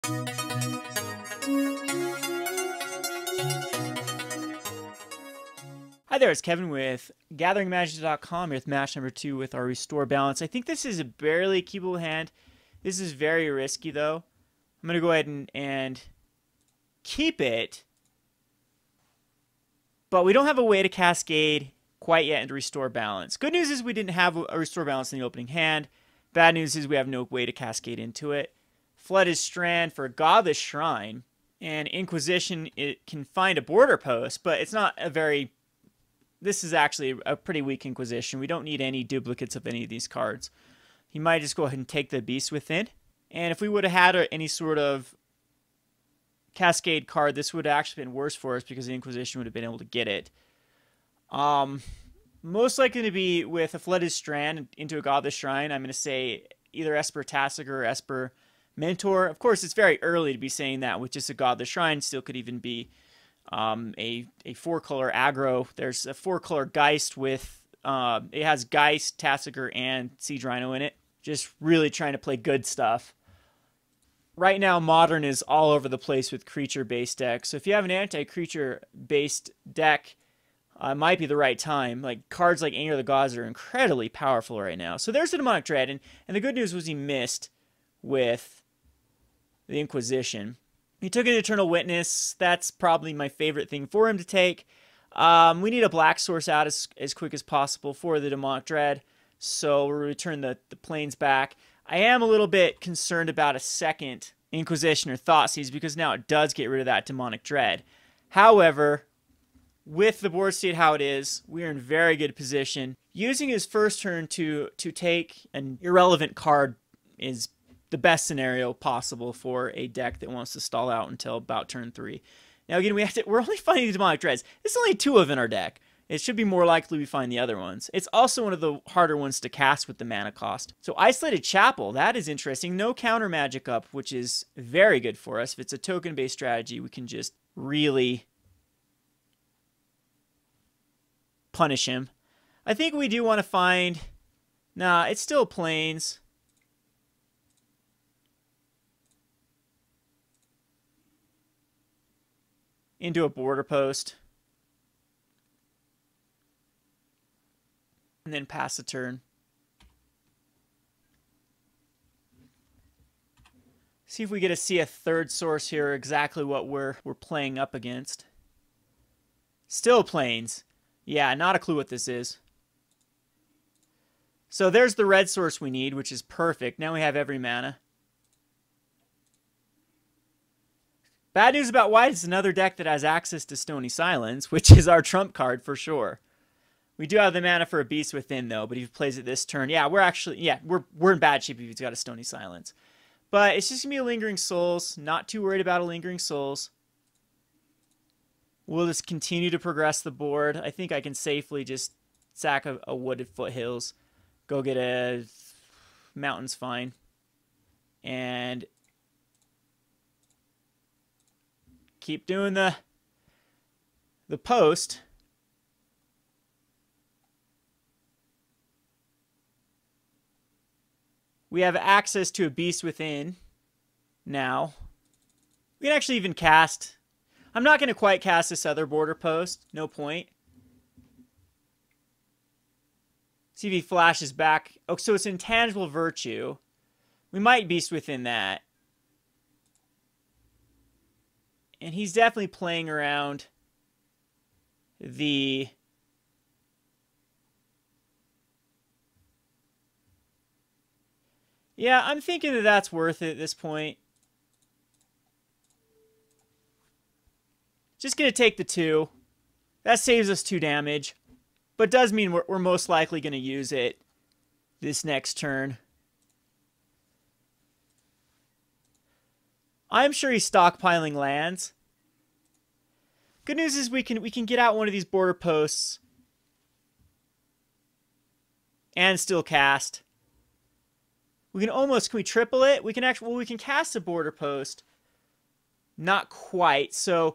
Hi there, it's Kevin with GatheringMagic.com here with match number 2 with our Restore Balance. I think this is a barely keepable hand. This is very risky though. I'm going to go ahead and keep it. But we don't have a way to cascade quite yet into Restore Balance. Good news is we didn't have a Restore Balance in the opening hand. Bad news is we have no way to cascade into it. Flooded Strand for Godless Shrine. And Inquisition, it can find a border post, but it's not a very... This is actually a pretty weak Inquisition. We don't need any duplicates of any of these cards. He might just go ahead and take the Beast Within. And if we would have had any sort of Cascade card, this would have actually been worse for us because the Inquisition would have been able to get it. Most likely to be with a Flooded Strand into a Godless Shrine. I'm going to say either Esper Tasigur or Esper Mentor. Of course, it's very early to be saying that with just a Godless Shrine. Still could even be a 4-color aggro. There's a 4-color Geist with, it has Geist, Tasigur, and Siege Rhino in it. Just really trying to play good stuff. Right now, Modern is all over the place with creature-based decks. So if you have an anti-creature-based deck, it might be the right time. Like, cards like Anger of the Gods are incredibly powerful right now. So there's the Demonic Dread, and the good news was he missed with the Inquisition. He took an Eternal Witness. That's probably my favorite thing for him to take. We need a black source out as quick as possible for the Demonic Dread, so we'll return the planes back. I am a little bit concerned about a second Inquisition or Thoughtseize because now it does get rid of that Demonic Dread. However, with the board state how it is, we are in very good position. Using his first turn to take an irrelevant card is the best scenario possible for a deck that wants to stall out until about turn 3. Now again, we're only finding the Demonic Dreads. There's only 2 of in our deck. It should be more likely we find the other ones. It's also one of the harder ones to cast with the mana cost. So Isolated Chapel, that is interesting. No counter magic up, which is very good for us. If it's a token-based strategy, we can just really punish him. I think we do want to find... Nah, it's still Plains. Into a border post. And then pass the turn. See if we get to see a third source here, exactly what we're playing up against. Still Plains. Yeah, not a clue what this is. So there's the red source we need, which is perfect. Now we have every mana. Bad news about white is another deck that has access to Stony Silence, which is our trump card for sure. We do have the mana for a Beast Within though, but if he plays it this turn, yeah, we're in bad shape if he's got a Stony Silence. But it's just gonna be a Lingering Souls. Not too worried about a Lingering Souls. We'll just continue to progress the board. I think I can safely just sack a Wooded Foothills, go get a Mountain's fine, and keep doing the post. We have access to a Beast Within now. We can actually even cast... I'm not going to quite cast this other border post. No point. See if he flashes back. Oh, so it's Intangible Virtue. We might Beast Within that. And he's definitely playing around the... Yeah, I'm thinking that that's worth it at this point. Just going to take the 2. That saves us 2 damage. But does mean we're most likely going to use it this next turn. I'm sure he's stockpiling lands. Good news is we can get out one of these border posts and still cast. Can we triple it? We can cast a border post. Not quite. So,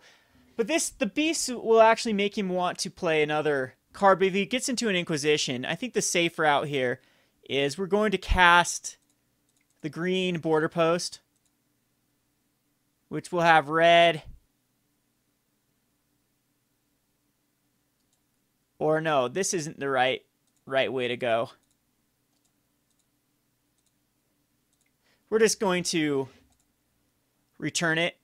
but the beast will actually make him want to play another card. But if he gets into an Inquisition, I think the safe route here is we're going to cast the green border post. which will have red. Or no, this isn't the right way to go. We're just going to return it.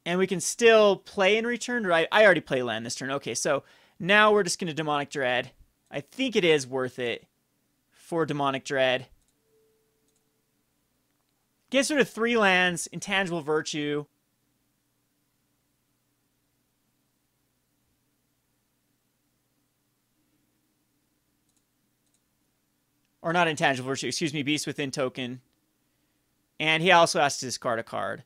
And we can still play and return, right? I already play land this turn. Okay, so now we're just going to Demonic Dread. I think it is worth it for Demonic Dread. Gets rid of 3 lands, Intangible Virtue. Or not Intangible Virtue, excuse me, Beast Within token. And he also has to discard a card.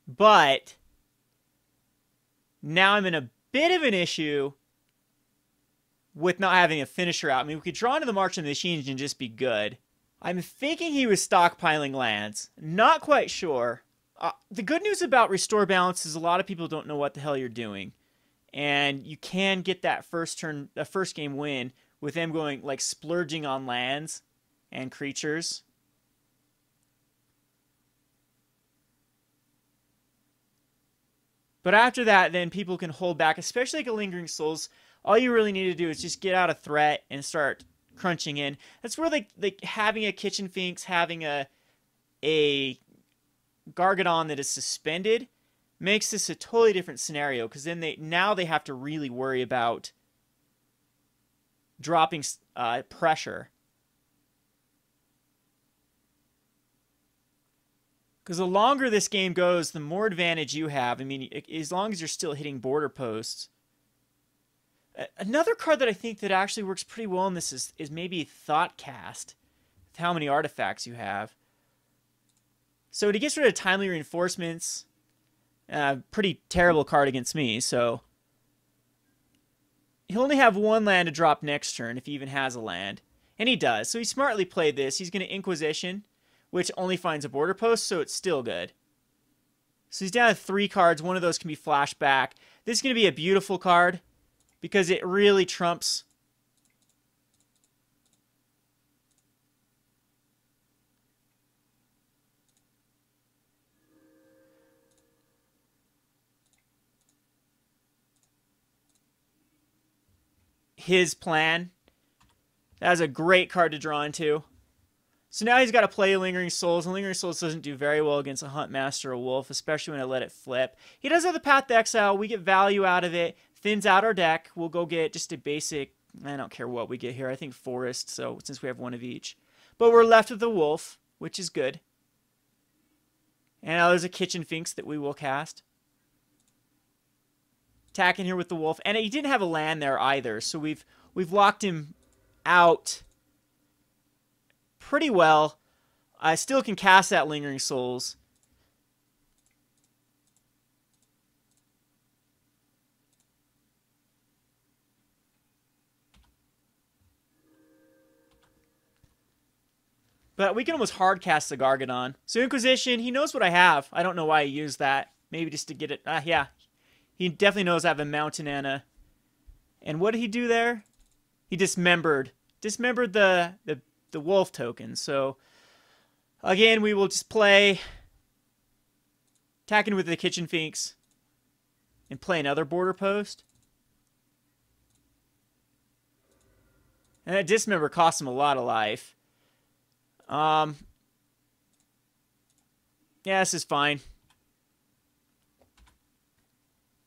But now I'm in a bit of an issue with not having a finisher out. I mean, we could draw into the March of the Machines and just be good. I'm thinking he was stockpiling lands. Not quite sure. The good news about Restore Balance is a lot of people don't know what the hell you're doing. And you can get that first game win with them going, like, splurging on lands and creatures. But after that, then people can hold back, especially like a Lingering Souls. All you really need to do is just get out a threat and start crunching in. That's where like having a Kitchen Finks, having a Gargadon that is suspended makes this a totally different scenario, because then now they have to really worry about dropping pressure. Because the longer this game goes, the more advantage you have. I mean, as long as you're still hitting border posts. Another card that I think that actually works pretty well in this is maybe Thoughtcast, with how many artifacts you have. So he gets rid of Timely Reinforcements. Pretty terrible card against me, so he'll only have 1 land to drop next turn if he even has a land. And he does. So he smartly played this. He's going to Inquisition, which only finds a border post, so it's still good. So he's down to 3 cards. One of those can be flashed back. This is going to be a beautiful card because it really trumps his plan. That was a great card to draw into. So now he's got to play Lingering Souls, and Lingering Souls doesn't do very well against a Huntmaster or Wolf, especially when I let it flip. He does have the Path to Exile. We get value out of it. Thins out our deck. We'll go get just a basic, I don't care what we get here. I think Forest, so since we have 1 of each. But we're left with the Wolf, which is good. And now there's a Kitchen Finks that we will cast. Attacking here with the Wolf. And he didn't have a land there either, so we've locked him out pretty well. I still can cast that Lingering Souls. But we can almost hard cast the Gargadon. So Inquisition, he knows what I have. I don't know why he used that. Maybe just to get it. Yeah. He definitely knows I have a Mountain and a... And what did he do there? He dismembered the Wolf token. So, again, we will just play attacking with the Kitchen Finks and play another border post. And that dismember costs him a lot of life. Yeah, this is fine.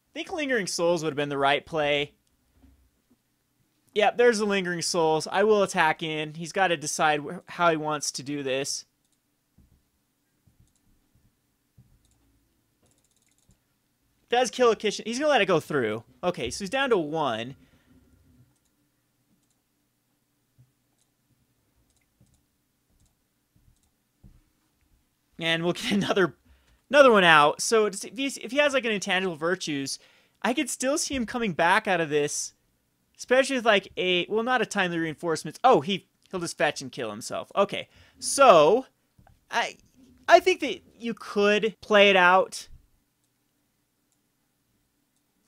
I think Lingering Souls would have been the right play. Yep, there's the Lingering Souls. I will attack in. He's got to decide how he wants to do this. Does kill a Kitchen. He's going to let it go through. Okay, so he's down to 1. And we'll get another one out. So if he has like an Intangible Virtues, I could still see him coming back out of this. Especially with like well, not a Timely Reinforcements. Oh, he'll just fetch and kill himself. Okay, so I think that you could play it out.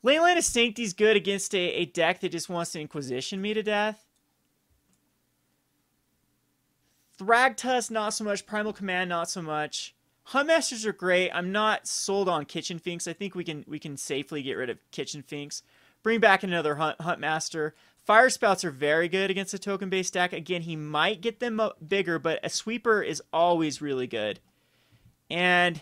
Leyline of Sanctity is good against a deck that just wants to Inquisition me to death. Thragtusk, not so much. Primal Command, not so much. Huntmasters are great. I'm not sold on Kitchen Finks. I think we can safely get rid of Kitchen Finks. Bring back another Huntmaster. Firespouts are very good against a token-based deck. Again, he might get them bigger, but a sweeper is always really good. And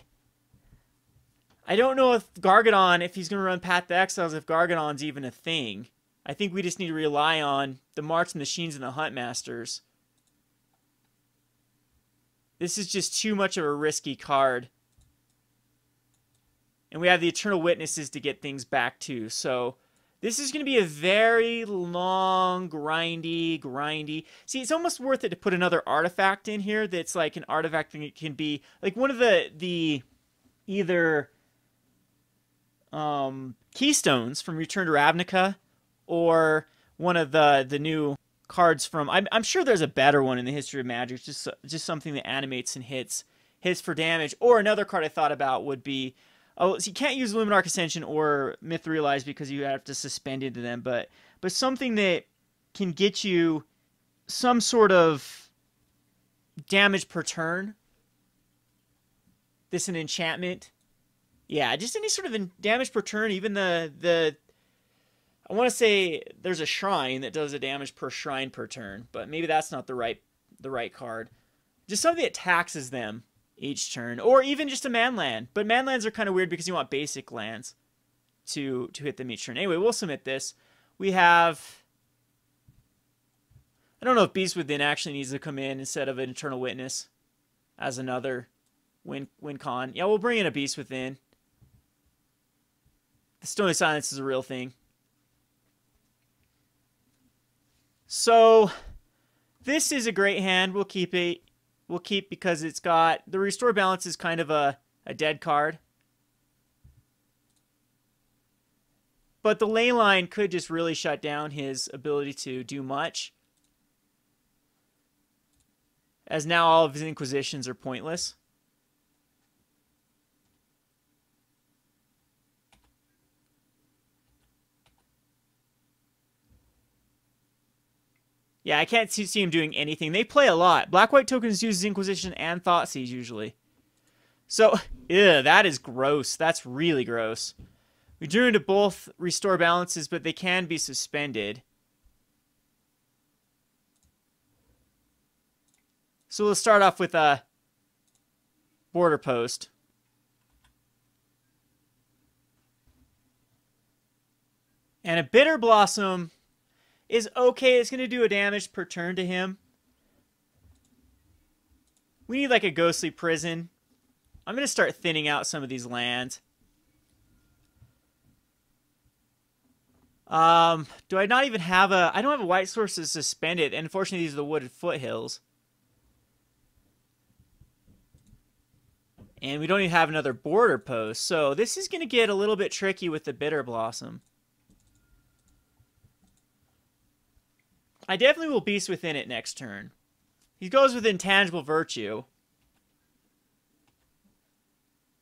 I don't know if Gargadon, if he's going to run Path to Exiles, if Gargadon's even a thing. I think we just need to rely on the Marks and the Sheens and the Huntmasters. This is just too much of a risky card. And we have the Eternal Witnesses to get things back too. So this is going to be a very long, grindy. See, it's almost worth it to put another artifact in here that's like an artifact that can be like one of the either Keystones from Return to Ravnica, or one of the new cards from, I'm sure there's a better one in the history of Magic, just something that animates and hits for damage. Or another card I thought about would be, so you can't use Luminarch Ascension or Mithrilize because you have to suspend into them, but something that can get you some sort of damage per turn. This an enchantment. Yeah, just any sort of damage per turn. Even the I want to say there's a shrine that does a damage per shrine per turn, but maybe that's not the right card. Just something that taxes them each turn, or even just a manland. But manlands are kind of weird because you want basic lands to hit them each turn. Anyway, we'll submit this. We have, I don't know if Beast Within actually needs to come in instead of an Eternal Witness as another win con. Yeah, we'll bring in a Beast Within. The Stony Silence is a real thing. So this is a great hand. We'll keep it. We'll keep because it's got the Restore Balance is kind of a dead card. But the Leyline could just really shut down his ability to do much, as now all of his Inquisitions are pointless. Yeah, I can't see him doing anything. They play a lot. Black-white tokens use Inquisition and Thoughtseize usually. So, ew, that is gross. That's really gross. We drew into both Restore Balances, but they can be suspended. So we'll start off with a Borderpost. And a Bitter Blossom is okay. It's going to do a damage per turn to him. We need like a Ghostly Prison. I'm going to start thinning out some of these lands. Do I not even have a... I don't have a white source to suspend it. And unfortunately, these are the Wooded Foothills. And we don't even have another Border Post. So this is going to get a little bit tricky with the Bitter Blossom. I definitely will Beast Within it next turn. He goes with Intangible Virtue.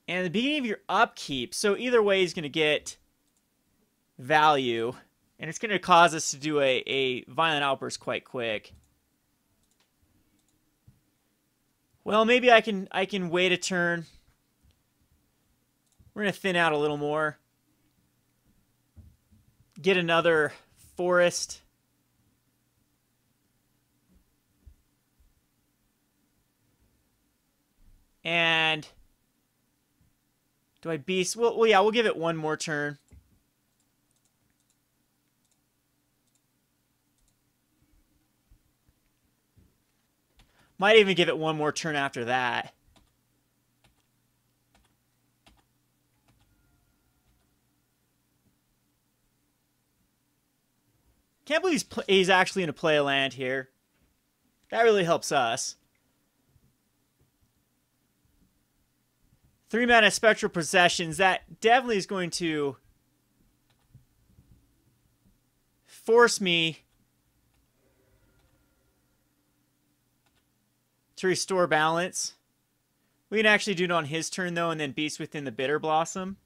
And at the beginning of your upkeep, so either way he's going to get value. And it's going to cause us to do a Violent Outburst quite quick. Well, maybe I can wait a turn. We're going to thin out a little more. Get another Forest. And do I Beast? Well, yeah, we'll give it one more turn. Might even give it one more turn after that. Can't believe he's actually going to play a land here. That really helps us. 3-mana Spectral Possessions. That definitely is going to force me to restore balance. We can actually do it on his turn, though, and then Beast Within the Bitter Blossom.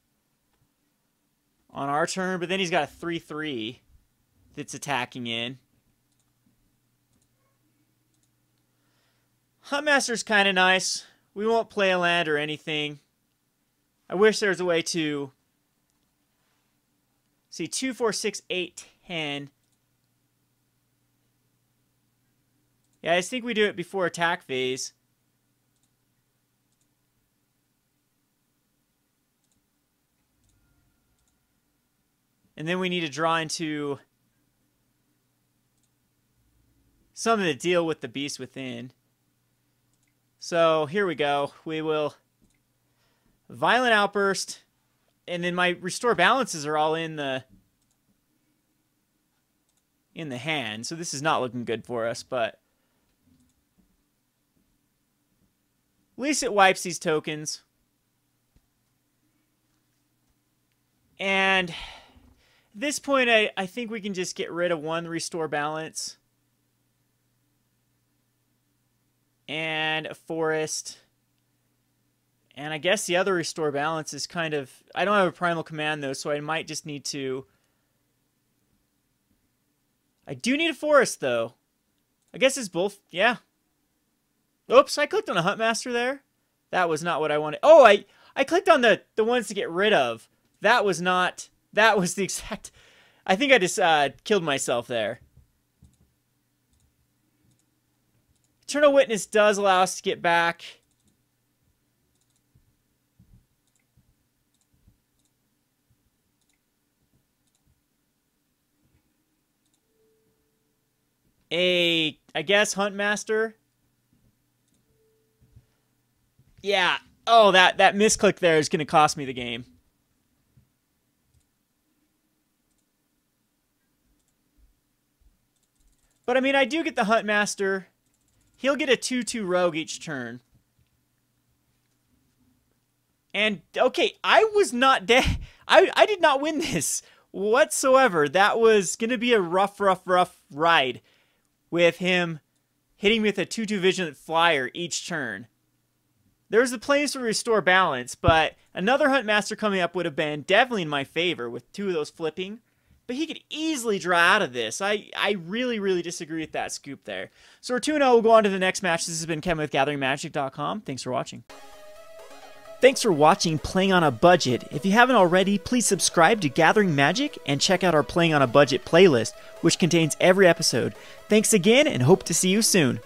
on our turn, but then he's got a 3/3 that's attacking in. Huntmaster's kind of nice. We won't play a land or anything. I wish there was a way to see 2, 4, 6, 8, 10. Yeah, I just think we do it before attack phase. And then we need to draw into something to deal with the beast within. So here we go. We will Violent Outburst. And then my restore balances are all in the hand. So this is not looking good for us, but at least it wipes these tokens. And at this point, I think we can just get rid of one restore balance. And a forest. And I guess the other restore balance is kind of... I don't have a Primal Command, though, so I might just need to... I do need a forest, though. I guess it's both... Yeah. Oops, I clicked on a Huntmaster there. That was not what I wanted. Oh, I clicked on the ones to get rid of. That was not... That was the exact... I think I just killed myself there. Eternal Witness does allow us to get back... I guess, Huntmaster. Yeah. Oh, that misclick there is going to cost me the game. But, I mean, I do get the Huntmaster. He'll get a 2/2 rogue each turn. And, okay, I was not dead. I did not win this whatsoever. That was going to be a rough ride with him hitting me with a 2/2 Vigilant Flyer each turn. There's the planes to restore balance, but another Huntmaster coming up would have been definitely in my favor with 2 of those flipping. But he could easily draw out of this. I really disagree with that scoop there. So we're 2-0. We'll go on to the next match. This has been Kevin with GatheringMagic.com. Thanks for watching. Thanks for watching Playing on a Budget. If you haven't already, please subscribe to Gathering Magic and check out our Playing on a Budget playlist, which contains every episode. Thanks again, and hope to see you soon.